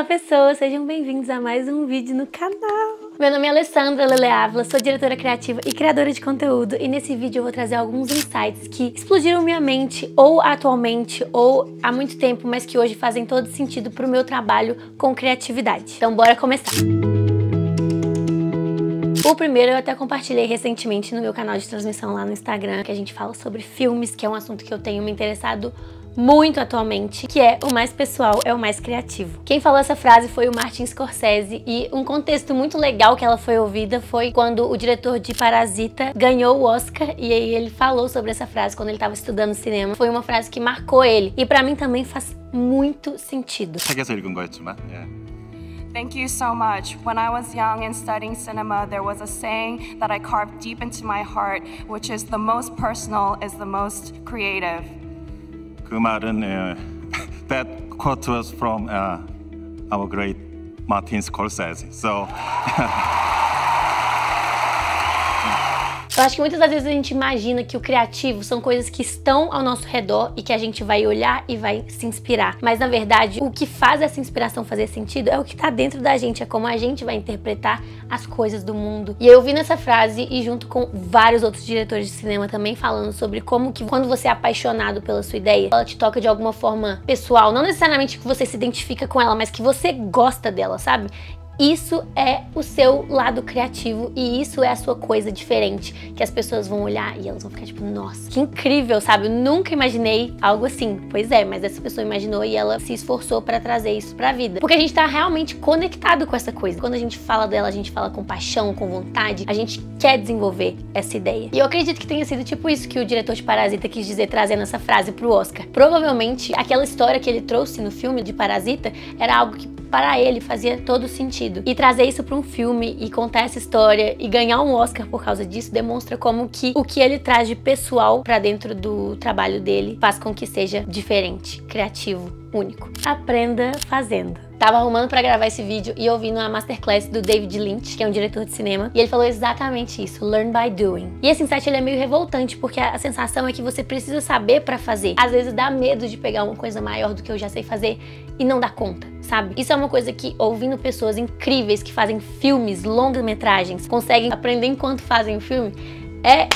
Olá pessoas, sejam bem-vindos a mais um vídeo no canal. Meu nome é Alessandra Lele Ávila, sou diretora criativa e criadora de conteúdo e nesse vídeo eu vou trazer alguns insights que explodiram minha mente ou atualmente ou há muito tempo, mas que hoje fazem todo sentido pro meu trabalho com criatividade. Então bora começar! O primeiro eu até compartilhei recentemente no meu canal de transmissão lá no Instagram, que a gente fala sobre filmes, que é um assunto que eu tenho me interessado muito atualmente, que é o mais pessoal é o mais criativo. Quem falou essa frase foi o Martin Scorsese e um contexto muito legal que ela foi ouvida foi quando o diretor de Parasita ganhou o Oscar e aí ele falou sobre essa frase quando ele estava estudando cinema. Foi uma frase que marcou ele e pra mim também faz muito sentido. 책에서 읽은 거였지만, Thank you so much. When I was young and studying cinema, there was a saying that I carved deep into my heart, which is the most personal is the most creative. 그 말은 that quote was from our great Martin Scorsese. So. Eu acho que muitas das vezes a gente imagina que o criativo são coisas que estão ao nosso redor e que a gente vai olhar e vai se inspirar. Mas na verdade, o que faz essa inspiração fazer sentido é o que tá dentro da gente, é como a gente vai interpretar as coisas do mundo. E eu vi nessa frase e junto com vários outros diretores de cinema também falando sobre como que quando você é apaixonado pela sua ideia, ela te toca de alguma forma pessoal, não necessariamente que você se identifica com ela, mas que você gosta dela, sabe? Isso é o seu lado criativo e isso é a sua coisa diferente, que as pessoas vão olhar e elas vão ficar tipo, nossa, que incrível, sabe? Eu nunca imaginei algo assim. Pois é, mas essa pessoa imaginou e ela se esforçou pra trazer isso pra vida. Porque a gente tá realmente conectado com essa coisa. Quando a gente fala dela, a gente fala com paixão, com vontade, a gente quer desenvolver essa ideia. E eu acredito que tenha sido tipo isso que o diretor de Parasita quis dizer trazendo essa frase pro Oscar. Provavelmente, aquela história que ele trouxe no filme de Parasita era algo que para ele fazia todo sentido. E trazer isso para um filme e contar essa história e ganhar um Oscar por causa disso demonstra como que o que ele traz de pessoal para dentro do trabalho dele faz com que seja diferente, criativo, único. Aprenda fazendo. Tava arrumando pra gravar esse vídeo e ouvindo a masterclass do David Lynch, que é um diretor de cinema, e ele falou exatamente isso, learn by doing. E esse insight ele é meio revoltante, porque a sensação é que você precisa saber pra fazer. Às vezes dá medo de pegar uma coisa maior do que eu já sei fazer e não dar conta, sabe? Isso é uma coisa que, ouvindo pessoas incríveis que fazem filmes, longas-metragens, conseguem aprender enquanto fazem o filme, é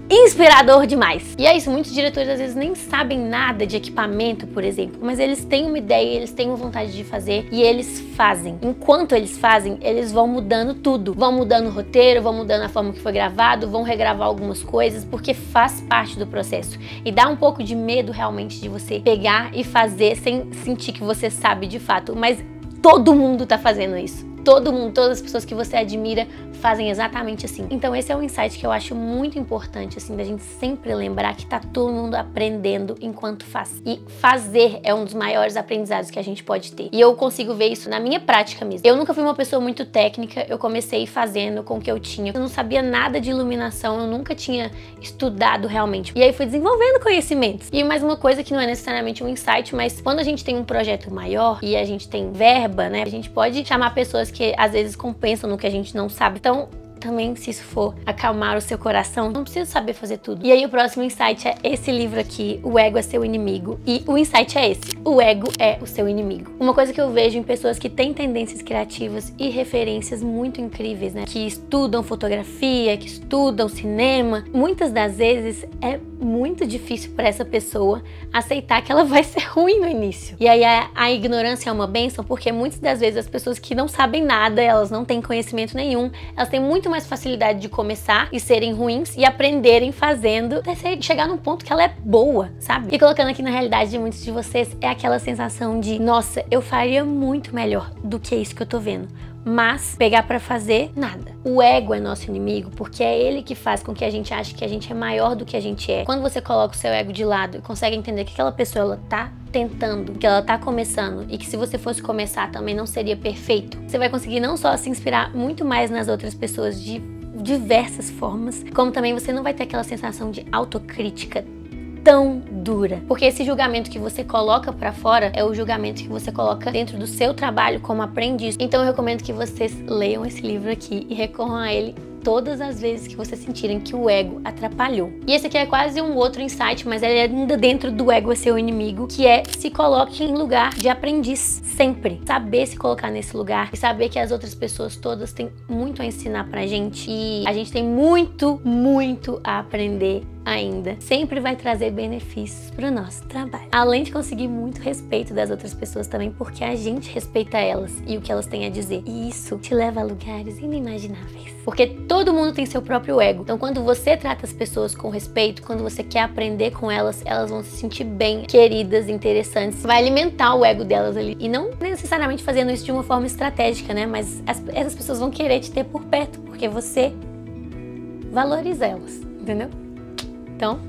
inspirador demais. E é isso, muitos diretores às vezes nem sabem nada de equipamento, por exemplo, mas eles têm uma ideia, eles têm uma vontade de fazer e eles fazem. Enquanto eles fazem, eles vão mudando tudo. Vão mudando o roteiro, vão mudando a forma que foi gravado, vão regravar algumas coisas, porque faz parte do processo. E dá um pouco de medo realmente de você pegar e fazer sem sentir que você sabe de fato, mas todo mundo tá fazendo isso. Todo mundo, todas as pessoas que você admira fazem exatamente assim. Então esse é um insight que eu acho muito importante, assim, da gente sempre lembrar que tá todo mundo aprendendo enquanto faz. E fazer é um dos maiores aprendizados que a gente pode ter. E eu consigo ver isso na minha prática mesmo. Eu nunca fui uma pessoa muito técnica, eu comecei fazendo com o que eu tinha. Eu não sabia nada de iluminação, eu nunca tinha estudado realmente. E aí fui desenvolvendo conhecimentos. E mais uma coisa que não é necessariamente um insight, mas quando a gente tem um projeto maior e a gente tem verba, né, a gente pode chamar pessoas que às vezes compensam no que a gente não sabe. Então, também, se isso for acalmar o seu coração, não precisa saber fazer tudo. E aí o próximo insight é esse livro aqui, O Ego é Seu Inimigo. E o insight é esse, o ego é o seu inimigo. Uma coisa que eu vejo em pessoas que têm tendências criativas e referências muito incríveis, né? Que estudam fotografia, que estudam cinema. Muitas das vezes é muito difícil para essa pessoa aceitar que ela vai ser ruim no início. E aí a ignorância é uma bênção, porque muitas das vezes as pessoas que não sabem nada, elas não têm conhecimento nenhum, elas têm muito mais facilidade de começar e serem ruins e aprenderem fazendo até chegar num ponto que ela é boa, sabe? E colocando aqui na realidade de muitos de vocês é aquela sensação de, nossa, eu faria muito melhor do que isso que eu tô vendo. Mas pegar pra fazer, nada. O ego é nosso inimigo porque é ele que faz com que a gente ache que a gente é maior do que a gente é. Quando você coloca o seu ego de lado e consegue entender que aquela pessoa, ela tá tentando, que ela tá começando e que se você fosse começar também não seria perfeito, você vai conseguir não só se inspirar muito mais nas outras pessoas de diversas formas, como também você não vai ter aquela sensação de autocrítica tão dura. Porque esse julgamento que você coloca pra fora é o julgamento que você coloca dentro do seu trabalho como aprendiz. Então eu recomendo que vocês leiam esse livro aqui e recorram a ele todas as vezes que vocês sentirem que o ego atrapalhou. E esse aqui é quase um outro insight, mas ele é ainda dentro do ego é seu inimigo, que é se coloque em lugar de aprendiz sempre. Saber se colocar nesse lugar e saber que as outras pessoas todas têm muito a ensinar pra gente e a gente tem muito, muito a aprender ainda. Sempre vai trazer benefícios pro nosso trabalho. Além de conseguir muito respeito das outras pessoas também, porque a gente respeita elas e o que elas têm a dizer. E isso te leva a lugares inimagináveis. Porque todo mundo tem seu próprio ego. Então quando você trata as pessoas com respeito, quando você quer aprender com elas, elas vão se sentir bem, queridas, interessantes. Vai alimentar o ego delas ali. E não necessariamente fazendo isso de uma forma estratégica, né? Mas essas pessoas vão querer te ter por perto, porque você valoriza elas, entendeu? Então,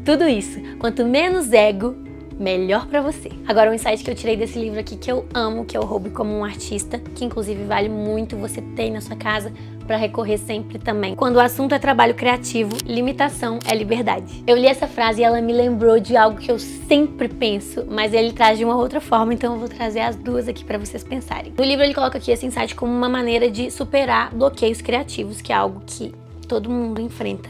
tudo isso, quanto menos ego, melhor pra você. Agora, um insight que eu tirei desse livro aqui, que eu amo, que é o Roube como um Artista, que inclusive vale muito você ter na sua casa pra recorrer sempre também. Quando o assunto é trabalho criativo, limitação é liberdade. Eu li essa frase e ela me lembrou de algo que eu sempre penso, mas ele traz de uma outra forma, então eu vou trazer as duas aqui pra vocês pensarem. No livro ele coloca aqui esse insight como uma maneira de superar bloqueios criativos, que é algo que todo mundo enfrenta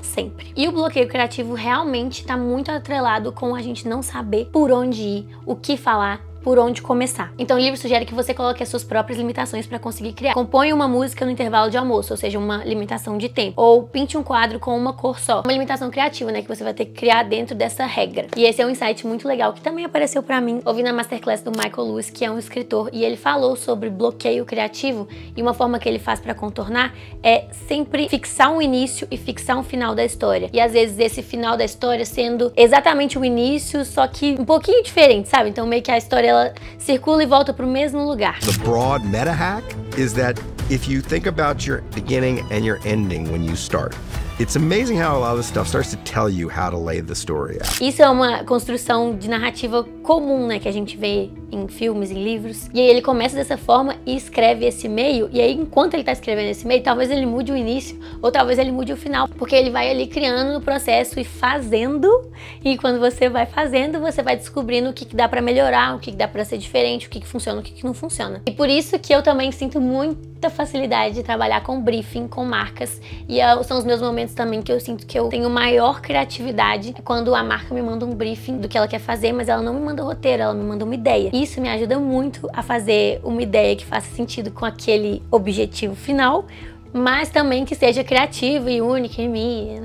sempre. E o bloqueio criativo realmente está muito atrelado com a gente não saber por onde ir, o que falar, por onde começar. Então o livro sugere que você coloque as suas próprias limitações para conseguir criar. Componha uma música no intervalo de almoço, ou seja, uma limitação de tempo. Ou pinte um quadro com uma cor só. Uma limitação criativa, né, que você vai ter que criar dentro dessa regra. E esse é um insight muito legal, que também apareceu para mim ouvindo a masterclass do Michael Lewis, que é um escritor, e ele falou sobre bloqueio criativo, e uma forma que ele faz para contornar é sempre fixar um início e fixar um final da história. E às vezes esse final da história sendo exatamente o início, só que um pouquinho diferente, sabe? Então meio que a história ela circula e volta para o mesmo lugar. The broad meta hack is that if you think about your beginning and your ending when you start, it's amazing how a lot of this stuff starts to tell you how to lay the story out. Isso é uma construção de narrativa comum, né, que a gente vê em filmes, em livros. E aí ele começa dessa forma e escreve esse meio, e aí enquanto ele tá escrevendo esse meio, talvez ele mude o início, ou talvez ele mude o final, porque ele vai ali criando no processo e fazendo, e quando você vai fazendo, você vai descobrindo o que dá pra melhorar, o que dá pra ser diferente, o que funciona, o que não funciona. E por isso que eu também sinto muita facilidade de trabalhar com briefing, com marcas, e são os meus momentos também que eu sinto que eu tenho maior criatividade quando a marca me manda um briefing do que ela quer fazer, mas ela não me manda roteiro, ela me manda uma ideia. Isso me ajuda muito a fazer uma ideia que faça sentido com aquele objetivo final, mas também que seja criativa e única em mim.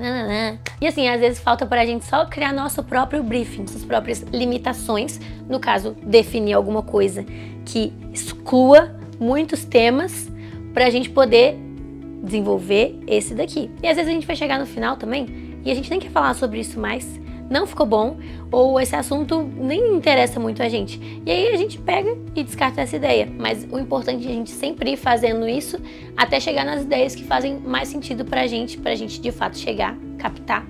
E assim, às vezes falta pra gente só criar nosso próprio briefing, nossas próprias limitações, no caso, definir alguma coisa que exclua muitos temas pra gente poder desenvolver esse daqui. E às vezes a gente vai chegar no final também e a gente nem quer falar sobre isso mais, não ficou bom, ou esse assunto nem interessa muito a gente. E aí a gente pega e descarta essa ideia. Mas o importante é a gente sempre ir fazendo isso até chegar nas ideias que fazem mais sentido pra gente de fato chegar, captar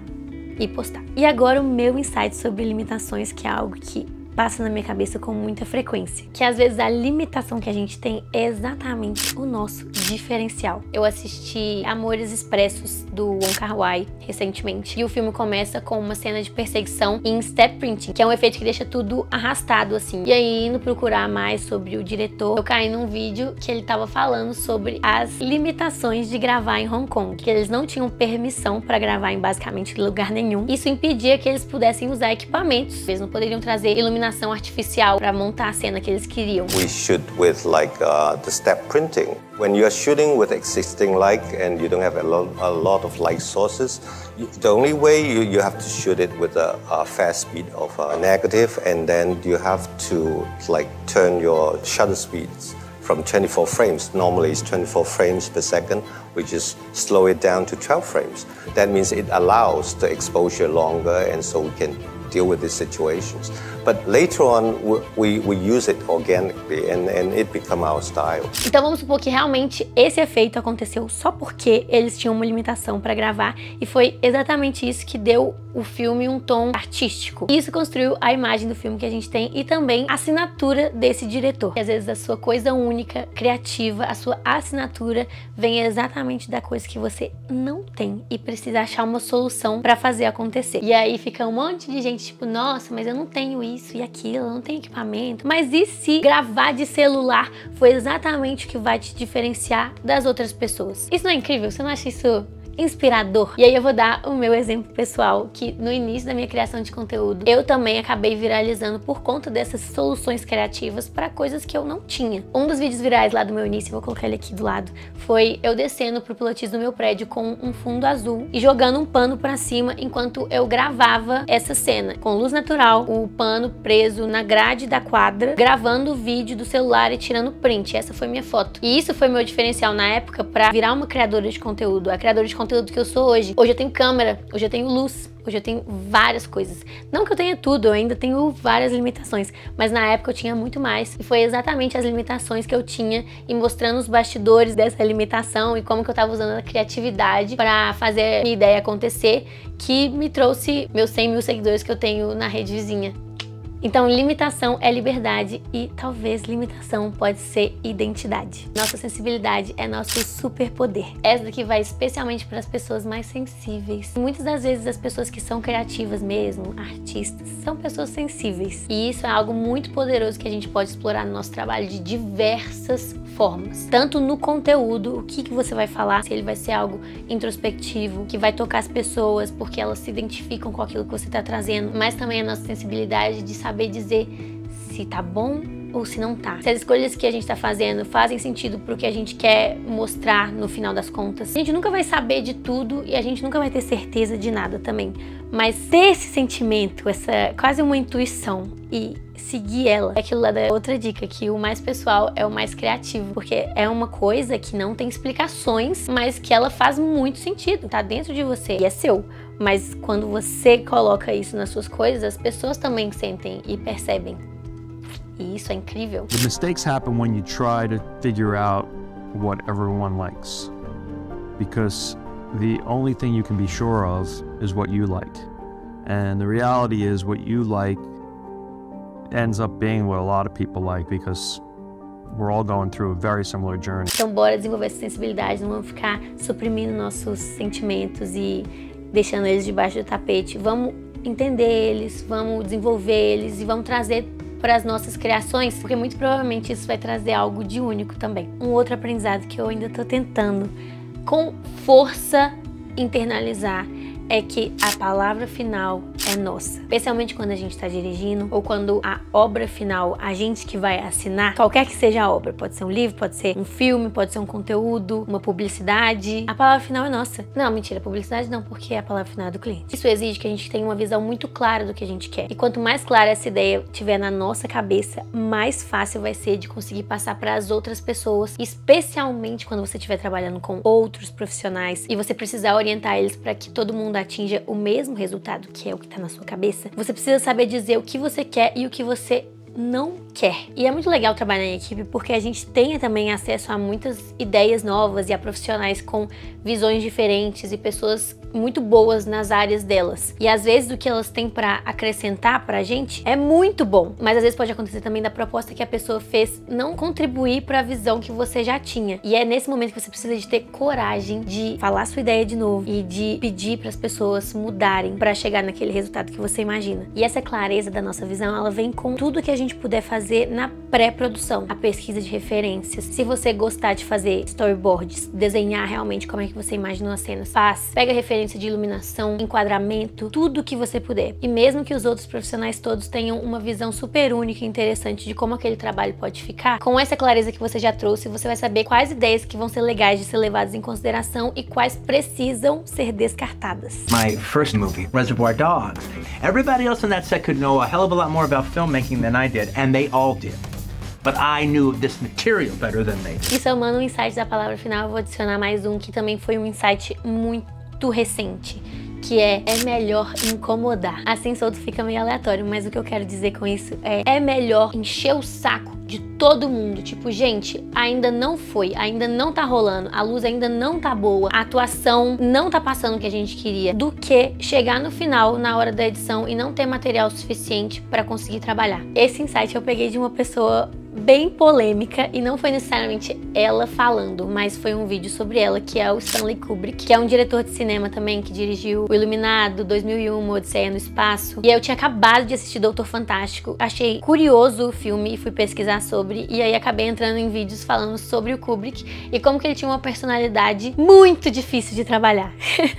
e postar. E agora o meu insight sobre limitações, que é algo que passa na minha cabeça com muita frequência, que às vezes a limitação que a gente tem é exatamente o nosso diferencial. Eu assisti Amores Expressos do Wong Kar-wai recentemente, e o filme começa com uma cena de perseguição em step printing, que é um efeito que deixa tudo arrastado assim. E aí, indo procurar mais sobre o diretor, eu caí num vídeo que ele tava falando sobre as limitações de gravar em Hong Kong, que eles não tinham permissão para gravar em basicamente lugar nenhum. Isso impedia que eles pudessem usar equipamentos, eles não poderiam trazer iluminação artificial para montar a cena que eles queriam. We shoot with like the step printing. When you are shooting with existing light and you don't have a lot of light sources, the only way you have to shoot it with a fast speed of negative, and then you have to like turn your shutter speeds from 24 frames. Normally it's 24 frames per second. We just slow it down to 12 frames. That means it allows the exposure longer, and so we can deal with these situations. But later on, we use it organically and it become our style. Então vamos supor que realmente esse efeito aconteceu só porque eles tinham uma limitação para gravar, e foi exatamente isso que deu o filme um tom artístico. Isso construiu a imagem do filme que a gente tem, e também a assinatura desse diretor. E às vezes a sua coisa única, criativa, a sua assinatura vem exatamente da coisa que você não tem e precisa achar uma solução para fazer acontecer. E aí fica um monte de gente tipo, nossa, mas eu não tenho isso e aquilo, não tem equipamento. Mas e se gravar de celular foi exatamente o que vai te diferenciar das outras pessoas? Isso não é incrível? Você não acha isso inspirador? E aí eu vou dar o meu exemplo pessoal, que no início da minha criação de conteúdo, eu também acabei viralizando por conta dessas soluções criativas para coisas que eu não tinha. Um dos vídeos virais lá do meu início, vou colocar ele aqui do lado, foi eu descendo pro pilotis do meu prédio com um fundo azul e jogando um pano pra cima enquanto eu gravava essa cena, com luz natural, o pano preso na grade da quadra, gravando o vídeo do celular e tirando print. Essa foi minha foto. E isso foi meu diferencial na época pra virar uma criadora de conteúdo, a criadora de conteúdo que eu sou hoje. Hoje eu tenho câmera, hoje eu tenho luz, hoje eu tenho várias coisas. Não que eu tenha tudo, eu ainda tenho várias limitações, mas na época eu tinha muito mais. E foi exatamente as limitações que eu tinha e mostrando os bastidores dessa limitação e como que eu tava usando a criatividade pra fazer a minha ideia acontecer, que me trouxe meus 100 mil seguidores que eu tenho na rede vizinha. Então, limitação é liberdade e talvez limitação pode ser identidade. Nossa sensibilidade é nosso superpoder. Essa daqui vai especialmente para as pessoas mais sensíveis. Muitas das vezes as pessoas que são criativas mesmo, artistas, são pessoas sensíveis. E isso é algo muito poderoso que a gente pode explorar no nosso trabalho de diversas formas. Tanto no conteúdo, o que você vai falar, se ele vai ser algo introspectivo, que vai tocar as pessoas porque elas se identificam com aquilo que você está trazendo, mas também a nossa sensibilidade de saber dizer se tá bom ou se não tá. Se as escolhas que a gente tá fazendo fazem sentido pro que a gente quer mostrar no final das contas. A gente nunca vai saber de tudo e a gente nunca vai ter certeza de nada também. Mas ter esse sentimento, essa quase uma intuição e seguir ela, é aquilo lá da outra dica, que o mais pessoal é o mais criativo, porque é uma coisa que não tem explicações, mas que ela faz muito sentido, tá dentro de você e é seu. Mas quando você coloca isso nas suas coisas, as pessoas também sentem e percebem. E isso é incrível. The mistakes happen when you try to figure out what everyone likes. Because the only thing you can be sure of is what you like. And the reality is what you like ends up being what a lot of people like, because we're all going through a very similar journey. Então bora desenvolver essa sensibilidade, não vamos ficar suprimindo nossos sentimentos e deixando eles debaixo do tapete. Vamos entender eles, vamos desenvolver eles e vamos trazer para as nossas criações, porque muito provavelmente isso vai trazer algo de único também. Um outro aprendizado que eu ainda tô tentando com força internalizar é que a palavra final é nossa. Especialmente quando a gente está dirigindo ou quando a obra final, a gente que vai assinar, qualquer que seja a obra, pode ser um livro, pode ser um filme, pode ser um conteúdo, uma publicidade, a palavra final é nossa. Não, mentira, publicidade não, porque a palavra final é do cliente. Isso exige que a gente tenha uma visão muito clara do que a gente quer. E quanto mais clara essa ideia tiver na nossa cabeça, mais fácil vai ser de conseguir passar para as outras pessoas, especialmente quando você estiver trabalhando com outros profissionais e você precisar orientar eles para que todo mundo atinja o mesmo resultado, que é o que está na sua cabeça. Você precisa saber dizer o que você quer e o que você não quer. E é muito legal trabalhar em equipe porque a gente tem também acesso a muitas ideias novas e a profissionais com visões diferentes e pessoas muito boas nas áreas delas. E às vezes o que elas têm para acrescentar pra gente é muito bom, mas às vezes pode acontecer também da proposta que a pessoa fez não contribuir para a visão que você já tinha. E é nesse momento que você precisa de ter coragem de falar sua ideia de novo e de pedir para as pessoas mudarem para chegar naquele resultado que você imagina. E essa clareza da nossa visão, ela vem com tudo que a gente puder fazer na pré-produção, a pesquisa de referências. Se você gostar de fazer storyboards, desenhar realmente como é que você imaginou as cenas, pega referência de iluminação, enquadramento, tudo que você puder. E mesmo que os outros profissionais todos tenham uma visão super única e interessante de como aquele trabalho pode ficar, com essa clareza que você já trouxe, você vai saber quais ideias que vão ser legais de ser levadas em consideração e quais precisam ser descartadas. My first movie, Reservoir Dogs. Everybody else on that set could know a hell of a lot more about filmmaking than I did, and they all did. But I knew this material better than they did. E somando um insight da palavra final, eu vou adicionar mais um que também foi um insight muito recente, que é melhor incomodar. Assim solto fica meio aleatório, mas o que eu quero dizer com isso é melhor encher o saco de todo mundo. Tipo, gente, ainda não foi, ainda não tá rolando, a luz ainda não tá boa, a atuação não tá passando o que a gente queria, do que chegar no final, na hora da edição, e não ter material suficiente pra conseguir trabalhar. Esse insight eu peguei de uma pessoa bem polêmica e não foi necessariamente ela falando, mas foi um vídeo sobre ela, que é o Stanley Kubrick, que é um diretor de cinema também, que dirigiu O Iluminado, 2001, Odisseia no Espaço. E aí eu tinha acabado de assistir Doutor Fantástico, achei curioso o filme e fui pesquisar sobre, e aí acabei entrando em vídeos falando sobre o Kubrick e como que ele tinha uma personalidade muito difícil de trabalhar.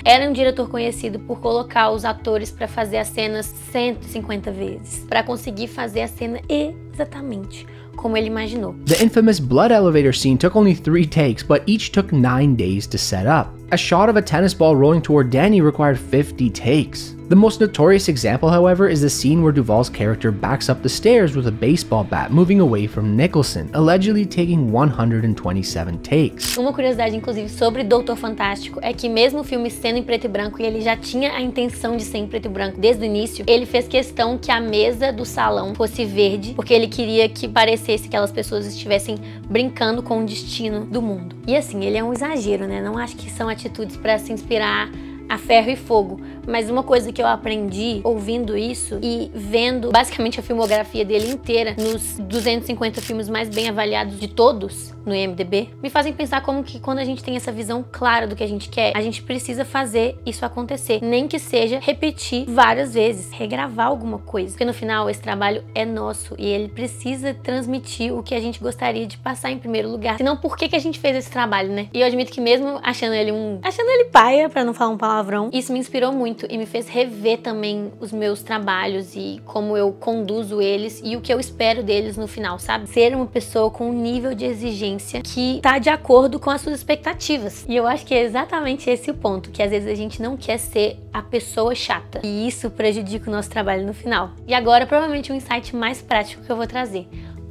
Era um diretor conhecido por colocar os atores pra fazer as cenas 150 vezes, pra conseguir fazer a cena exatamente como ele imaginou. The infamous blood elevator scene took only 3 takes, but each took 9 days to set up. A shot of a tennis ball rolling toward Danny required 50 takes. The most notorious example, however, is the scene where Duvall's character backs up the stairs with a baseball bat, moving away from Nicholson, allegedly taking 127 takes. Uma curiosidade, inclusive, sobre Doutor Fantástico é que mesmo o filme sendo em preto e branco e ele já tinha a intenção de ser em preto e branco desde o início, ele fez questão que a mesa do salão fosse verde, porque ele queria que parecesse que aquelas pessoas estivessem brincando com o destino do mundo. E assim, ele é um exagero, né? Não acho que são atitudes para se inspirar a ferro e fogo, mas uma coisa que eu aprendi ouvindo isso e vendo basicamente a filmografia dele inteira nos 250 filmes mais bem avaliados de todos no IMDb, me fazem pensar como que quando a gente tem essa visão clara do que a gente quer, a gente precisa fazer isso acontecer, nem que seja repetir várias vezes, regravar alguma coisa, porque no final esse trabalho é nosso e ele precisa transmitir o que a gente gostaria de passar em primeiro lugar, senão por que a gente fez esse trabalho, né? E eu admito que mesmo achando ele paia, pra não falar um palavrão, isso me inspirou muito e me fez rever também os meus trabalhos e como eu conduzo eles e o que eu espero deles no final, sabe? Ser uma pessoa com um nível de exigência que tá de acordo com as suas expectativas. E eu acho que é exatamente esse o ponto, que às vezes a gente não quer ser a pessoa chata. E isso prejudica o nosso trabalho no final. E agora, provavelmente, um insight mais prático que eu vou trazer.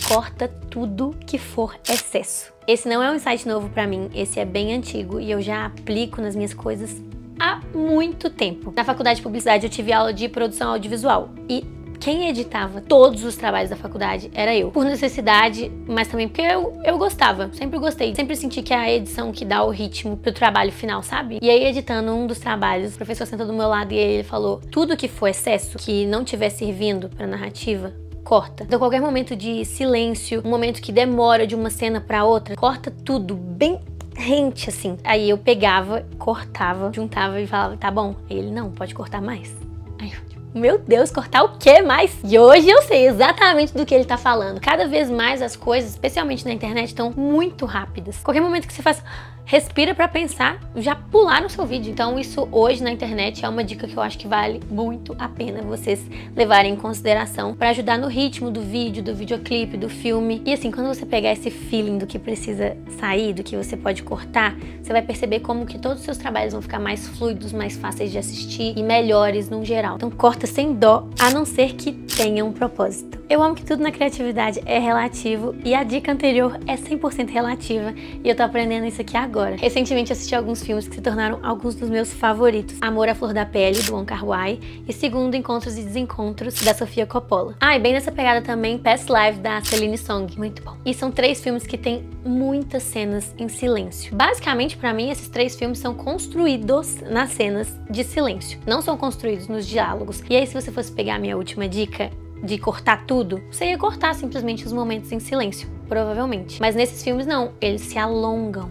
Corta tudo que for excesso. Esse não é um insight novo pra mim, esse é bem antigo e eu já aplico nas minhas coisas há muito tempo. Na faculdade de publicidade eu tive aula de produção audiovisual e quem editava todos os trabalhos da faculdade era eu. Por necessidade, mas também porque eu gostava, sempre gostei. Sempre senti que é a edição que dá o ritmo pro trabalho final, sabe? E aí, editando um dos trabalhos, o professor sentou do meu lado e ele falou: tudo que for excesso, que não estiver servindo pra narrativa, corta. Então qualquer momento de silêncio, um momento que demora de uma cena pra outra, corta tudo bem rente assim. Aí eu pegava, cortava, juntava e falava: tá bom. Aí ele: não, pode cortar mais. Aí eu: meu Deus, cortar o que mais? E hoje eu sei exatamente do que ele tá falando. Cada vez mais as coisas, especialmente na internet, estão muito rápidas. Qualquer momento que você faz, respira pra pensar, já pular no seu vídeo. Então isso hoje na internet é uma dica que eu acho que vale muito a pena vocês levarem em consideração pra ajudar no ritmo do vídeo, do videoclipe, do filme. E assim, quando você pegar esse feeling do que precisa sair, do que você pode cortar, você vai perceber como que todos os seus trabalhos vão ficar mais fluidos, mais fáceis de assistir e melhores no geral. Então corta sem dó, a não ser que tenha um propósito. Eu amo que tudo na criatividade é relativo e a dica anterior é 100% relativa e eu tô aprendendo isso aqui agora. Recentemente assisti alguns filmes que se tornaram alguns dos meus favoritos. Amor à Flor da Pele, do Wong Kar-wai, e Segundo, Encontros e Desencontros, da Sofia Coppola. Ah, e bem nessa pegada também, Past Life, da Celine Song, muito bom. E são 3 filmes que têm muitas cenas em silêncio. Basicamente, pra mim, esses 3 filmes são construídos nas cenas de silêncio, não são construídos nos diálogos. E aí, se você fosse pegar a minha última dica de cortar tudo, você ia cortar simplesmente os momentos em silêncio, provavelmente. Mas nesses filmes não, eles se alongam.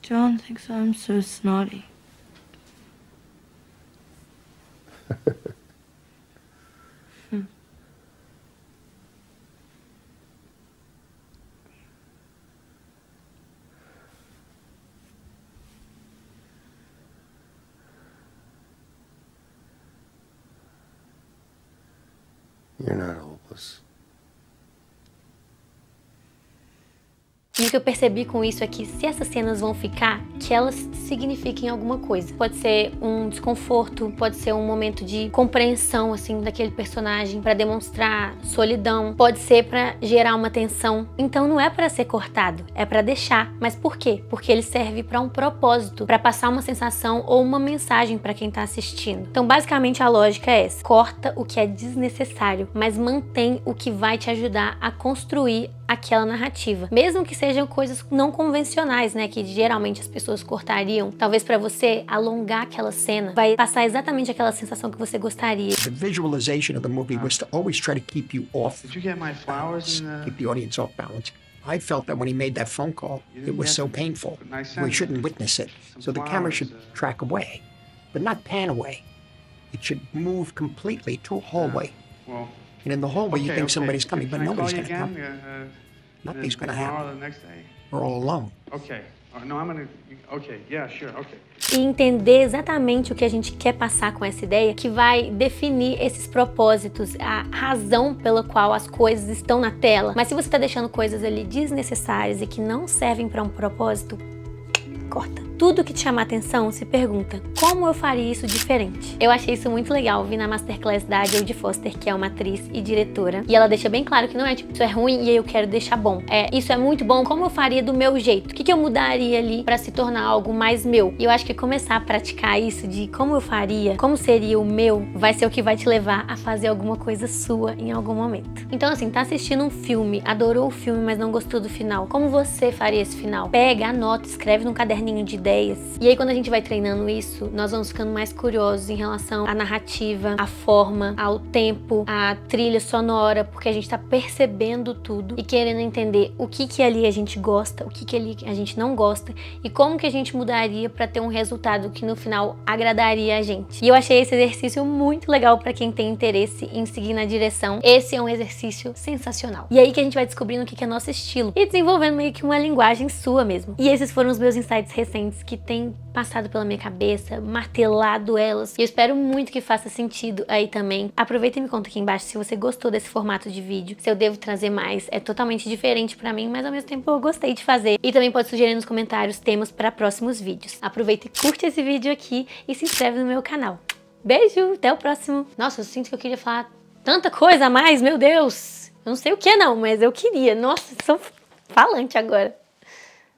John thinks I'm so snotty. You're not hopeless. E o que eu percebi com isso é que se essas cenas vão ficar, que elas signifiquem alguma coisa. Pode ser um desconforto, pode ser um momento de compreensão, assim, daquele personagem, pra demonstrar solidão, pode ser pra gerar uma tensão. Então não é pra ser cortado, é pra deixar. Mas por quê? Porque ele serve pra um propósito, pra passar uma sensação ou uma mensagem pra quem tá assistindo. Então basicamente a lógica é essa: corta o que é desnecessário, mas mantém o que vai te ajudar a construir aquela narrativa. Mesmo que sejam coisas não convencionais, né, que geralmente as pessoas cortariam. Talvez pra você alongar aquela cena vai passar exatamente aquela sensação que você gostaria. The visualization of the movie was to always try to keep you off. Did you get my flowers? Keep the audience off balance. I felt that when he made that phone call, it was so painful. We shouldn't witness it. So the camera should track away, but not pan away. It should move completely to a hallway. And in the hallway, you think somebody's coming, but nobody's going to come. Nothing's going to happen. We're all alone. Okay. No, I'm gonna. Okay. Yeah, sure. Okay. E entender exatamente o que a gente quer passar com essa ideia, que vai definir esses propósitos, a razão pela qual as coisas estão na tela. Mas se você tá deixando coisas ali desnecessárias e que não servem para um propósito, corta. Tudo que te chamar atenção, se pergunta, como eu faria isso diferente? Eu achei isso muito legal, vi na Masterclass da Jodie Foster, que é uma atriz e diretora, e ela deixa bem claro que não é tipo, isso é ruim e aí eu quero deixar bom. Isso é muito bom, como eu faria do meu jeito? O que eu mudaria ali pra se tornar algo mais meu? E eu acho que começar a praticar isso de como eu faria, como seria o meu, vai ser o que vai te levar a fazer alguma coisa sua em algum momento. Então assim, tá assistindo um filme, adorou o filme, mas não gostou do final. Como você faria esse final? Pega, anota, escreve num caderninho de ideias. E aí quando a gente vai treinando isso, nós vamos ficando mais curiosos em relação à narrativa, à forma, ao tempo, à trilha sonora, porque a gente tá percebendo tudo e querendo entender o que ali a gente gosta, o que ali a gente não gosta e como que a gente mudaria pra ter um resultado que no final agradaria a gente. E eu achei esse exercício muito legal pra quem tem interesse em seguir na direção. Esse é um exercício sensacional. E aí que a gente vai descobrindo o que é nosso estilo e desenvolvendo meio que uma linguagem sua mesmo. E esses foram os meus insights recentes que tem passado pela minha cabeça, martelado elas. E eu espero muito que faça sentido aí também. Aproveita e me conta aqui embaixo se você gostou desse formato de vídeo, se eu devo trazer mais. É totalmente diferente pra mim, mas ao mesmo tempo eu gostei de fazer. E também pode sugerir nos comentários temas para próximos vídeos. Aproveita e curte esse vídeo aqui e se inscreve no meu canal. Beijo, até o próximo. Nossa, eu sinto que eu queria falar tanta coisa a mais, meu Deus. Eu não sei o que não, mas eu queria. Nossa, sou falante agora.